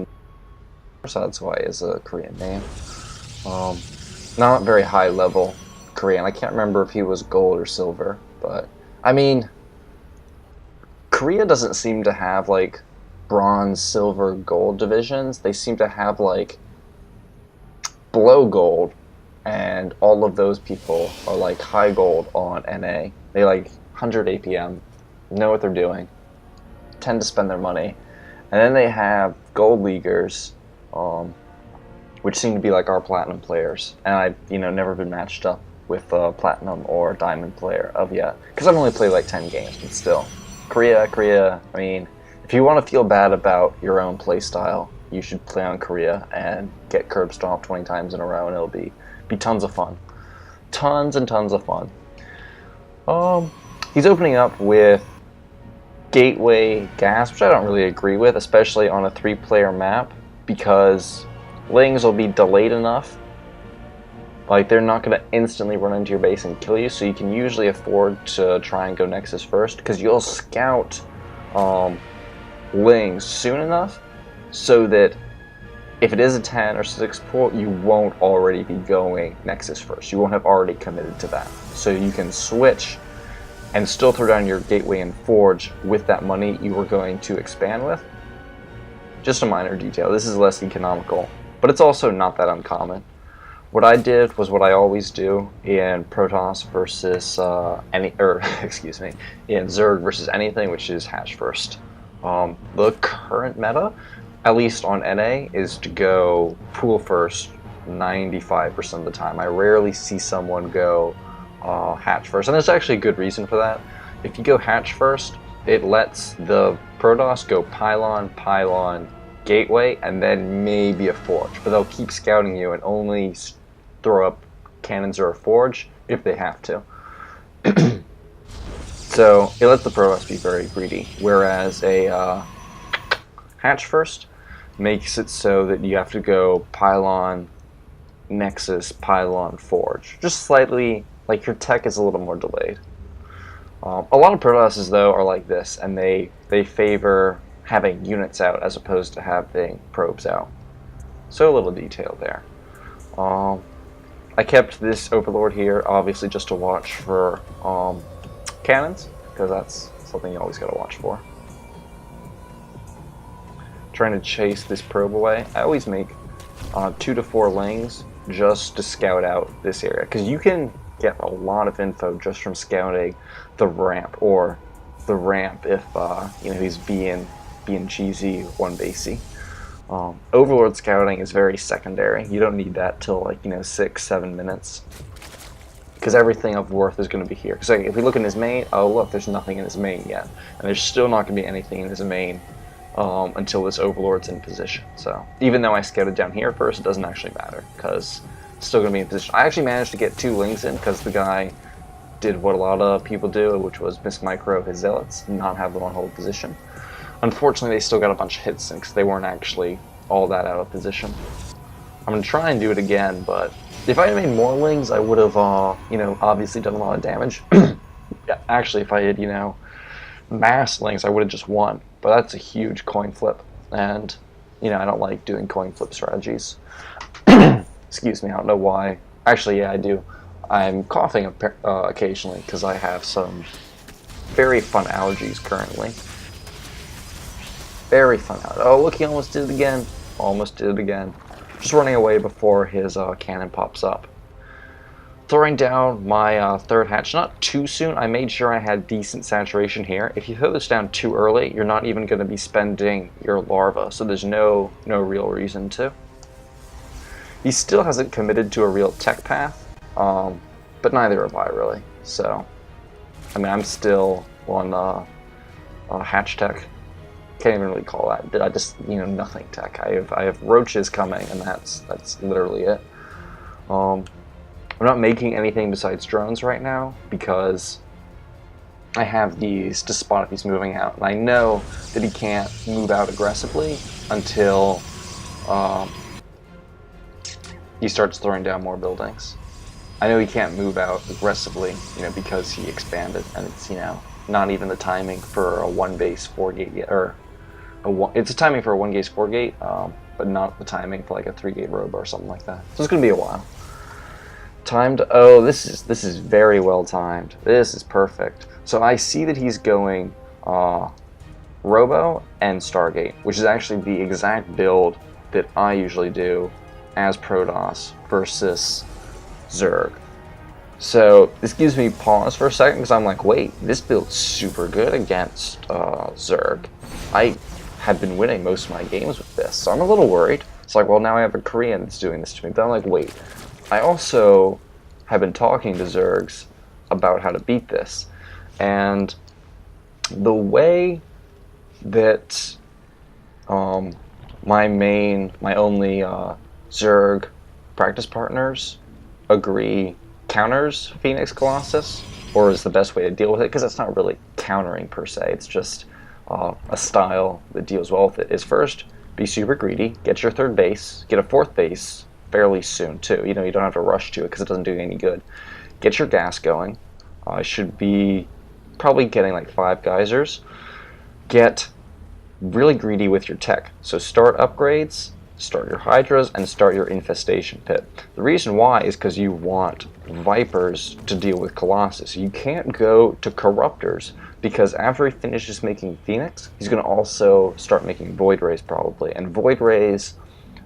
Korean, so that's why it's a Korean name. Not very high level Korean. I can't remember if he was gold or silver, but I mean, Korea doesn't seem to have like bronze, silver, gold divisions. They seem to have like below gold, and all of those people are like high gold on NA. They like 100 APM, know what they're doing, tend to spend their money, and then they have gold leaguers, which seem to be like our platinum players. And I've never been matched up with a platinum or diamond player of yet, because I've only played like 10 games, but still. Korea, I mean, if you want to feel bad about your own playstyle, you should play on Korea and get curb stomped 20 times in a row, and it'll be tons of fun. Tons and tons of fun. He's opening up with Gateway Gas, which I don't really agree with, especially on a 3-player map, because Lings will be delayed enough. Like, they're not going to instantly run into your base and kill you, so you can usually afford to try and go Nexus first, because you'll scout Lings soon enough so that if it is a 10 or 6 pull, you won't already be going Nexus first. You won't have already committed to that. So you can switch and still throw down your Gateway and Forge with that money you were going to expand with. Just a minor detail. This is less economical, but it's also not that uncommon. What I did was what I always do in Protoss versus in Zerg versus anything, which is hatch first. The current meta, at least on NA, is to go pool first 95% of the time. I rarely see someone go hatch first, and there's actually a good reason for that. If you go hatch first, it lets the Protoss go pylon, gateway, and then maybe a forge, but they'll keep scouting you and only throw up cannons or a forge if they have to. So it lets the Protoss be very greedy, whereas a hatch first makes it so that you have to go pylon, nexus, pylon, forge. Just slightly, like your tech is a little more delayed. A lot of Protosses though are like this, and they favor having units out as opposed to having probes out. So a little detail there. I kept this Overlord here, obviously just to watch for cannons, because that's something you always gotta watch for. Trying to chase this probe away. I always make 2 to 4 lings just to scout out this area, because you can get a lot of info just from scouting the ramp, or the ramp if he's being cheesy, one basey. Overlord scouting is very secondary. You don't need that till like 6-7 minutes, because everything of worth is going to be here. Because if we look in his main, oh look, there's nothing in his main yet, and there's still not going to be anything in his main until this Overlord's in position. So even though I scouted down here first, it doesn't actually matter, because it's still going to be in position. I actually managed to get 2 lings in, because the guy did what a lot of people do, which was mismicro his zealots, not have them on hold position. Unfortunately, they still got a bunch of hits in, because they weren't actually all that out of position. I'm going to try and do it again, but if I had made more lings, I would have, obviously done a lot of damage. Actually, if I had, mass lings, I would have just won. But that's a huge coin flip, and, I don't like doing coin flip strategies. Excuse me, I don't know why. Actually, yeah, I do. I'm coughing occasionally, because I have some very fun allergies currently. Very fun. Oh, look, he almost did it again. Almost did it again. Just running away before his cannon pops up. Throwing down my 3rd hatch, not too soon. I made sure I had decent saturation here. If you throw this down too early, you're not even going to be spending your larva, so there's no real reason to. He still hasn't committed to a real tech path, but neither have I really. So, I mean, I'm still on hatch tech. Can't even really call that. I just nothing tech. I have roaches coming, and that's literally it. I'm not making anything besides drones right now, because I have these to spot if he's moving out, and I know that he can't move out aggressively until he starts throwing down more buildings. I know he can't move out aggressively, because he expanded, and it's not even the timing for a 1 base 4 gate yet, or it's a timing for a 1 gate 4 gate, but not the timing for like a 3 gate robo or something like that. So it's gonna be a while. Timed. Oh, this is very well timed. This is perfect. So I see that he's going robo and Stargate, which is actually the exact build that I usually do as Protoss versus Zerg. So this gives me pause for a second because I'm like, wait, this build's super good against Zerg. I have been winning most of my games with this, so I'm a little worried. It's like, well, now I have a Korean that's doing this to me. But I'm like, wait, I also have been talking to Zergs about how to beat this. And the way that my only Zerg practice partners agree counters Phoenix Colossus, or is the best way to deal with it, because it's not really countering per se, it's just a style that deals well with it, is first, be super greedy, get your 3rd base, get a 4th base fairly soon too. You know, you don't have to rush to it because it doesn't do you any good. Get your gas going. Should be probably getting like 5 geysers. Get really greedy with your tech. So start upgrades, start your hydras, and start your infestation pit. The reason why is because you want vipers to deal with Colossus. You can't go to corruptors because after he finishes making Phoenix, he's going to also start making Void Rays probably. And Void Rays,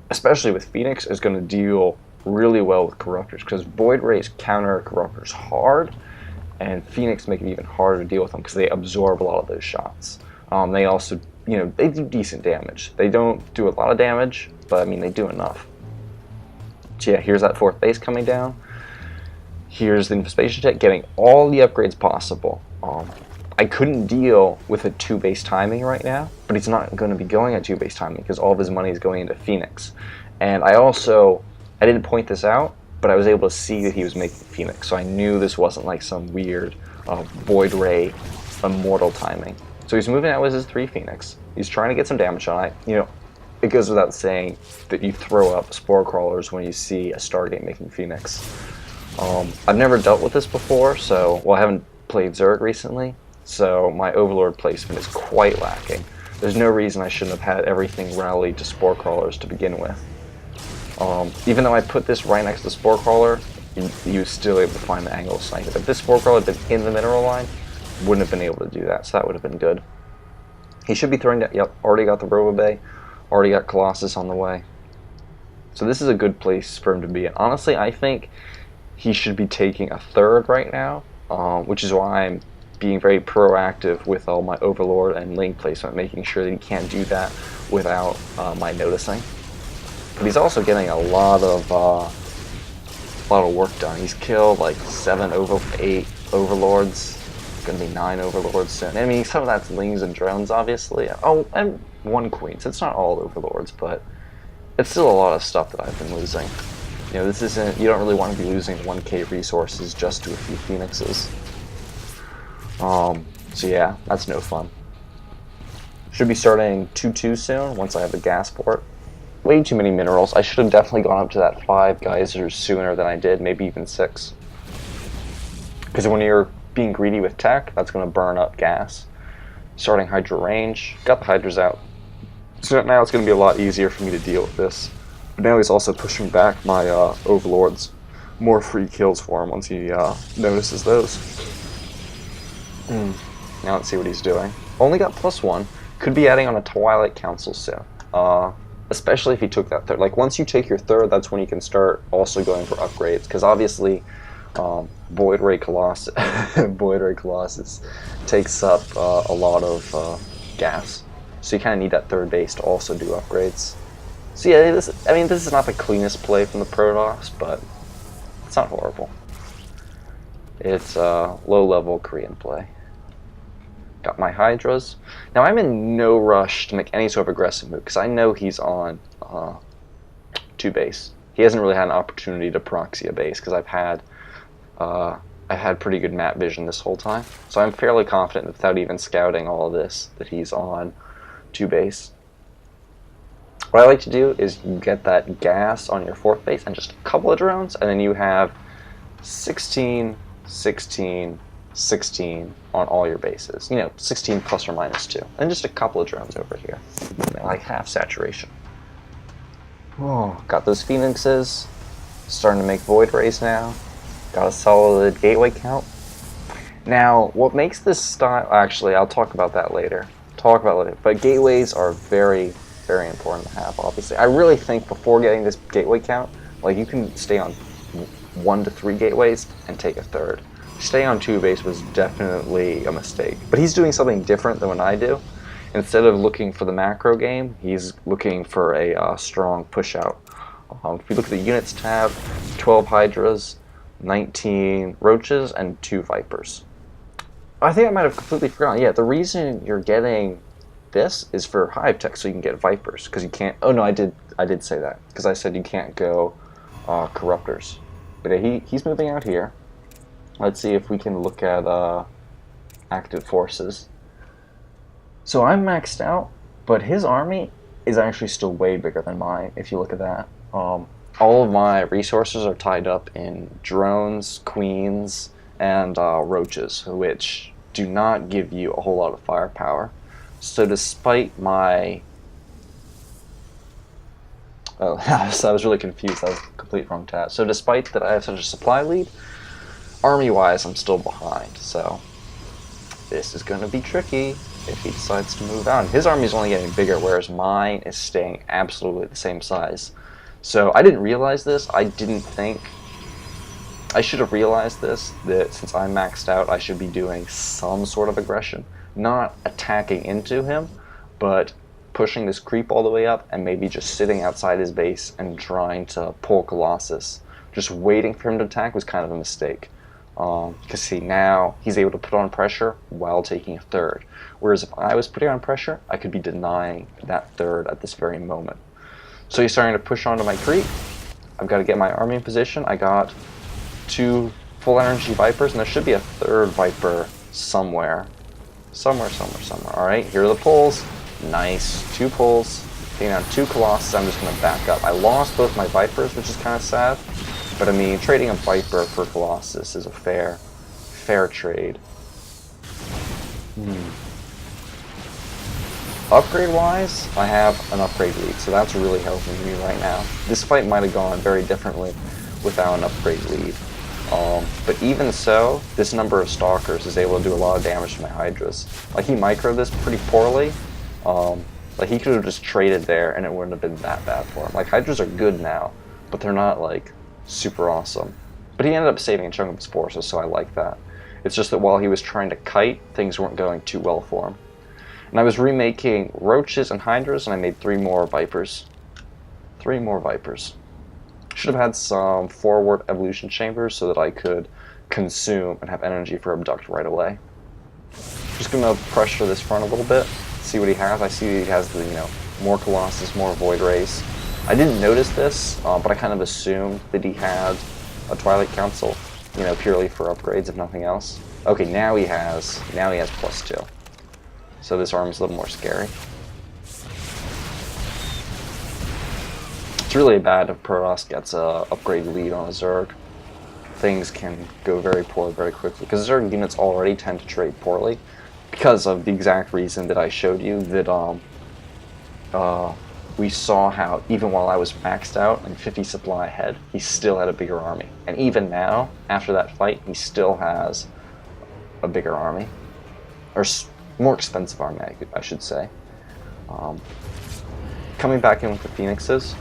especially with Phoenix, is going to deal really well with corruptors because Void Rays counter corruptors hard, and Phoenix make it even harder to deal with them because they absorb a lot of those shots. They also, you know, they do decent damage. They don't do a lot of damage, but I mean, they do enough. So yeah, here's that 4th base coming down. Here's the infestation tech, getting all the upgrades possible. I couldn't deal with a 2 base timing right now, but he's not going to be going at 2 base timing because all of his money is going into Phoenix. And I didn't point this out, but I was able to see that he was making Phoenix, so I knew this wasn't like some weird Void Ray immortal timing. So he's moving out with his 3 Phoenix. He's trying to get some damage on it. You know, it goes without saying that you throw up spore crawlers when you see a Stargate making Phoenix. I've never dealt with this before, so, well, I haven't played Zerg recently, so my Overlord placement is quite lacking. There's no reason I shouldn't have had everything rallied to spore crawlers to begin with. Even though I put this right next to the spore crawler, you was still able to find the angle of snipe it. If this spore crawler had been in the mineral line, wouldn't have been able to do that, so that would have been good. He should be throwing that. Yep, already got the Robo Bay, already got Colossus on the way. So this is a good place for him to be in. Honestly, I think he should be taking a 3rd right now, which is why I'm being very proactive with all my Overlord and Link placement, making sure that he can't do that without my noticing. But he's also getting a lot of work done. He's killed like 8 Overlords. Going to be 9 Overlords soon. I mean, some of that's Lings and drones, obviously. Oh, and 1 Queen, so it's not all Overlords, but it's still a lot of stuff that I've been losing. You know, this isn't, you don't really want to be losing 1k resources just to a few Phoenixes. So yeah, that's no fun. Should be starting 2-2 soon, once I have the gas port. Way too many minerals. I should have definitely gone up to that 5 geysers sooner than I did, maybe even 6. Because when you're being greedy with tech, that's going to burn up gas. Starting Hydra range, got the Hydras out. So now it's going to be a lot easier for me to deal with this. But now he's also pushing back my Overlords. More free kills for him once he notices those. Now let's see what he's doing. Only got +1. Could be adding on a Twilight Council soon. Especially if he took that 3rd. Like, once you take your 3rd, that's when you can start also going for upgrades. Because obviously, Void Ray Colossus, Void Ray Colossus takes up a lot of gas. So you kind of need that 3rd base to also do upgrades. So yeah, this is not the cleanest play from the Protoss, but it's not horrible. It's low-level Korean play. Got my Hydras. Now I'm in no rush to make any sort of aggressive move because I know he's on 2 base. He hasn't really had an opportunity to proxy a base because I've had pretty good map vision this whole time. So I'm fairly confident that without even scouting all of this that he's on 2 base. What I like to do is you get that gas on your 4th base and just a couple of drones, and then you have 16, 16, 16 on all your bases. You know, 16 plus or minus 2. And just a couple of drones over here. Like half saturation. Oh, got those Phoenixes. Starting to make Void Rays now. Got a solid gateway count. Now, what makes this style... Actually, I'll talk about that later. But gateways are very, very important to have, obviously. I really think before getting this gateway count, like, you can stay on 1 to 3 gateways and take a third. Staying on 2 base was definitely a mistake. But he's doing something different than what I do. Instead of looking for the macro game, he's looking for a strong push-out. If you look at the units tab, 12 Hydras, 19 Roaches, and 2 Vipers. I think I might have completely forgotten. Yeah, the reason you're getting this is for Hive Tech, so you can get Vipers, because you can't... Oh, no, I did say that, because I said you can't go Corruptors. But yeah, he's moving out here. Let's see if we can look at active forces. So I'm maxed out, but his army is actually still way bigger than mine, if you look at that. All of my resources are tied up in drones, queens, and roaches, which do not give you a whole lot of firepower. So despite my... Oh, I was really confused. That was a complete wrong tab. So despite that I have such a supply lead, army-wise I'm still behind. So this is going to be tricky if he decides to move out. And his army is only getting bigger, whereas mine is staying absolutely the same size. So I didn't realize this. I didn't think... I should have realized this, that since I'm maxed out, I should be doing some sort of aggression. Not attacking into him, but pushing this creep all the way up and maybe just sitting outside his base and trying to pull Colossus. Just waiting for him to attack was kind of a mistake. Because see, now he's able to put on pressure while taking a third. Whereas if I was putting on pressure, I could be denying that third at this very moment. So he's starting to push onto my creep. I've got to get my army in position. I got 2 full energy Vipers, and there should be a third Viper somewhere. Somewhere. Alright, here are the pulls. Nice. 2 pulls. Taking down 2 Colossus. I'm just going to back up. I lost both my Vipers, which is kind of sad. But I mean, trading a Viper for Colossus is a fair trade. Upgrade-wise, I have an upgrade lead, so that's really helping me right now. This fight might have gone very differently without an upgrade lead. But even so, this number of Stalkers is able to do a lot of damage to my Hydras. Like, he microed this pretty poorly. Like, he could have just traded there and it wouldn't have been that bad for him. Like, Hydras are good now, but they're not, like, super awesome. But he ended up saving a chunk of his forces, so I like that. It's just that while he was trying to kite, things weren't going too well for him. And I was remaking Roaches and Hydras, and I made 3 more Vipers. 3 more Vipers. Should have had some forward evolution chambers so that I could consume and have energy for Abduct right away. Just gonna pressure this front a little bit, see what he has. I see he has the, more Colossus, more Void Rays. I didn't notice this, but I kind of assumed that he had a Twilight Council, purely for upgrades if nothing else. Okay, now he has +2. So this arm's a little more scary. It's really bad if Protoss gets a upgrade lead on a Zerg. Things can go very poor very quickly, because Zerg units already tend to trade poorly because of the exact reason that I showed you, that we saw how even while I was maxed out and 50 supply ahead, he still had a bigger army. And even now, after that fight, he still has a bigger army. Or more expensive army, I should say. Coming back in with the Phoenixes.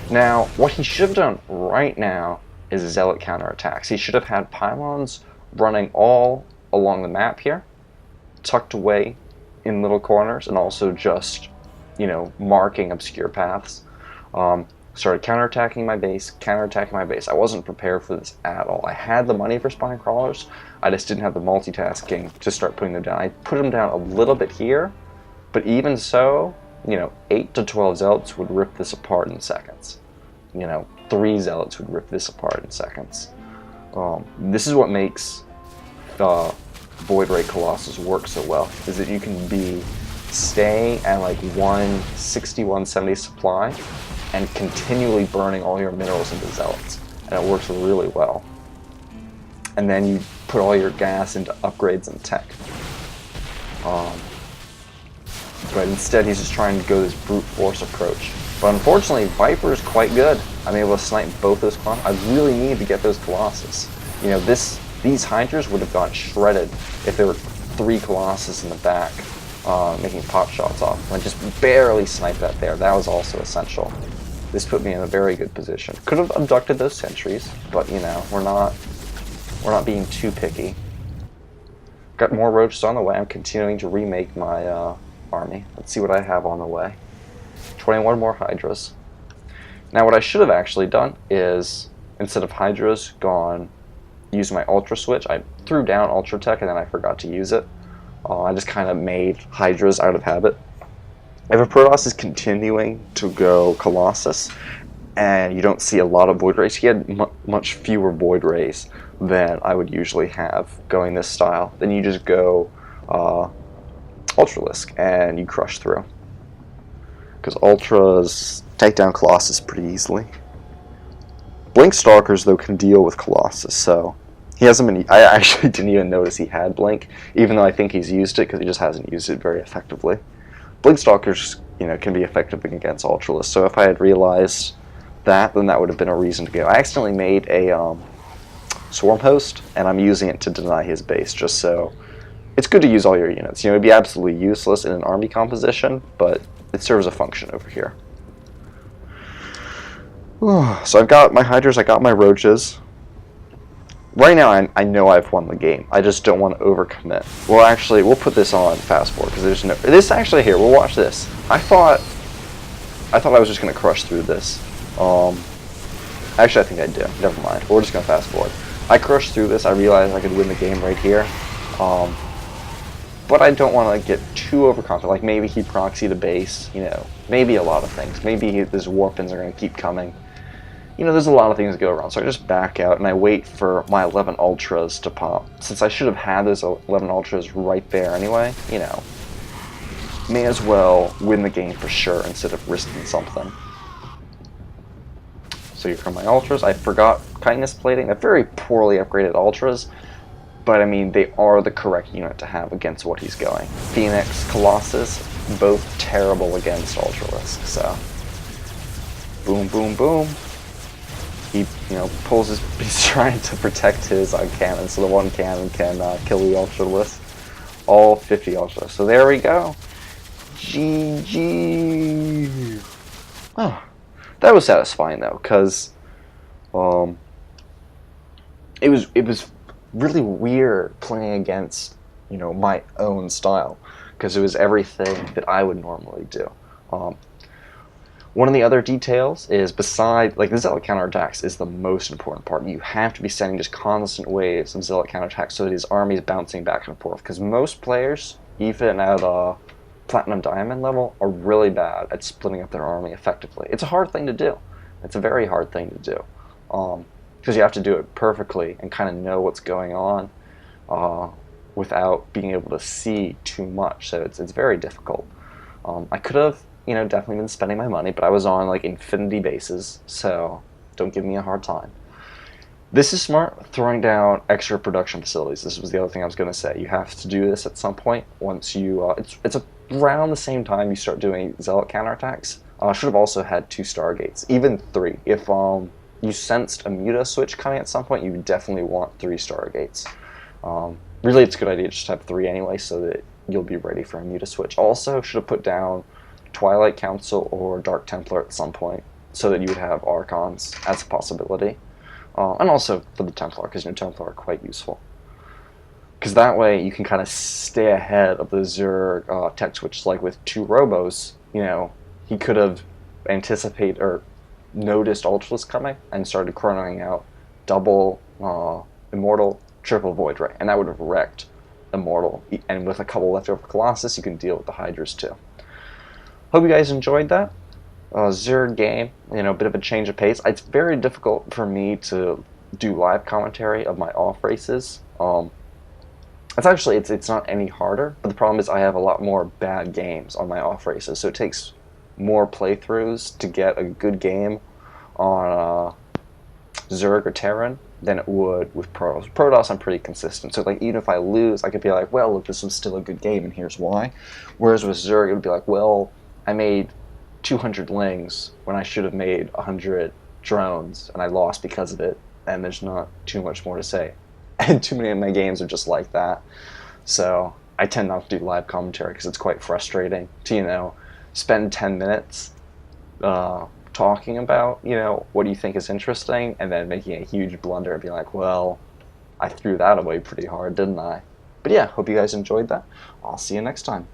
Now, what he should have done right now is Zealot counterattacks. He should have had pylons running all along the map here, tucked away in little corners, and also just, marking obscure paths. Started counterattacking my base. I wasn't prepared for this at all. I had the money for spine crawlers, I just didn't have the multitasking to start putting them down. I put them down a little bit here, but even so, 8 to 12 Zealots would rip this apart in seconds. 3 Zealots would rip this apart in seconds. This is what makes Void Ray Colossus work so well, is that you can be staying at like 160, 170 supply and continually burning all your minerals into Zealots, and it works really well. and then you put all your gas into upgrades and tech. But instead he's just trying to go this brute force approach. But unfortunately, Viper is quite good. I'm able to snipe both those Colossus. I really need to get those Colossus. You know, these Hydras would have gotten shredded if there were 3 Colossus in the back making pot shots off. I just barely sniped that there. That was also essential. This put me in a very good position. Could have abducted those sentries, but you know, we're not being too picky. Got more roaches on the way. I'm continuing to remake my army. Let's see what I have on the way. 21 more Hydras. Now what I should have actually done is, instead of Hydras, use my Ultra Switch. I threw down Ultra Tech and then I forgot to use it. I just kind of made Hydras out of habit. If a Protoss is continuing to go Colossus, and you don't see a lot of Void Rays, he had much fewer Void Rays than I would usually have going this style. Then you just go Ultralisk and you crush through. Because Ultras take down Colossus pretty easily. Blink Stalkers, though, can deal with Colossus, so he hasn't been. I actually didn't even notice he had Blink, even though I think he's used it, because he just hasn't used it very effectively. Blink Stalkers, you know, can be effective against Ultralisk, so if I had realized that, then that would have been a reason to go. I accidentally made a Swarm Host, and I'm using it to deny his base, just so. It's good to use all your units. You know, it'd be absolutely useless in an army composition, but it serves a function over here. So I've got my Hydras, I got my Roaches. Right now I know I've won the game. I just don't want to overcommit. Well, actually, we'll put this on fast forward, because there's no... This actually, here, we'll watch this. I thought I was just going to crush through this. Actually, I think I do. Never mind. We're just going to fast forward. I crushed through this. I realized I could win the game right here. But I don't want to get too overconfident. Like, maybe he proxied a base, you know. Maybe a lot of things. Maybe his Warpins are going to keep coming. You know, there's a lot of things that go around. So I just back out and I wait for my 11 Ultras to pop. Since I should have had those 11 Ultras right there anyway, you know. May as well win the game for sure instead of risking something. So here come my Ultras. I forgot Kindness Plating. They're very poorly upgraded Ultras. But I mean, they are the correct unit to have against what he's going. Phoenix, Colossus, both terrible against Ultralisk, so. Boom, boom, boom. He, you know, pulls his, he's trying to protect his cannon, so the one cannon can kill the Ultralisk. All 50 Ultralisk. So there we go. GG. Oh, that was satisfying though, because it was really weird playing against, you know, my own style, because it was everything that I would normally do. One of the other details is, beside, like, the zealot counterattacks is the most important part. You have to be sending just constant waves of zealot counterattacks so that his army is bouncing back and forth, because most players, even at Platinum Diamond level, are really bad at splitting up their army effectively. It's a hard thing to do. It's a very hard thing to do. Because you have to do it perfectly and kind of know what's going on without being able to see too much. So it's very difficult. I could have, you know, definitely been spending my money, but I was on like infinity bases, so don't give me a hard time. This is smart, throwing down extra production facilities. This was the other thing I was going to say. You have to do this at some point once you, it's around the same time you start doing zealot counterattacks. Should have also had 2 Stargates, even 3. If you sensed a Muta switch coming at some point, you definitely want 3 Stargates. Really, it's a good idea to just have 3 anyway, so that you'll be ready for a Muta switch. Also, should have put down Twilight Council or Dark Templar at some point, so that you would have Archons as a possibility. And also for the Templar, because you know, Templar are quite useful. Because that way you can kind of stay ahead of the Zerg tech switch. Like with 2 Robos, you know, he could have anticipated or noticed Ultralisk coming and started chronoing out double Immortal, triple Void Ray, and that would have wrecked Immortal. And with a couple leftover Colossus, you can deal with the Hydras too. Hope you guys enjoyed that. Zerg game, you know, a bit of a change of pace. It's very difficult for me to do live commentary of my off races. It's not any harder, but the problem is I have a lot more bad games on my off races, so it takes more playthroughs to get a good game on Zerg or Terran than it would with Protoss. With Protoss, I'm pretty consistent. So like, even if I lose, I could be like, well, look, this was still a good game, and here's why. Whereas with Zerg, it would be like, well, I made 200 lings when I should have made 100 drones, and I lost because of it, and there's not too much more to say. And too many of my games are just like that. So I tend not to do live commentary because it's quite frustrating to, spend 10 minutes talking about, what do you think is interesting, and then making a huge blunder and being like, well, I threw that away pretty hard, didn't I? But yeah, hope you guys enjoyed that. I'll see you next time.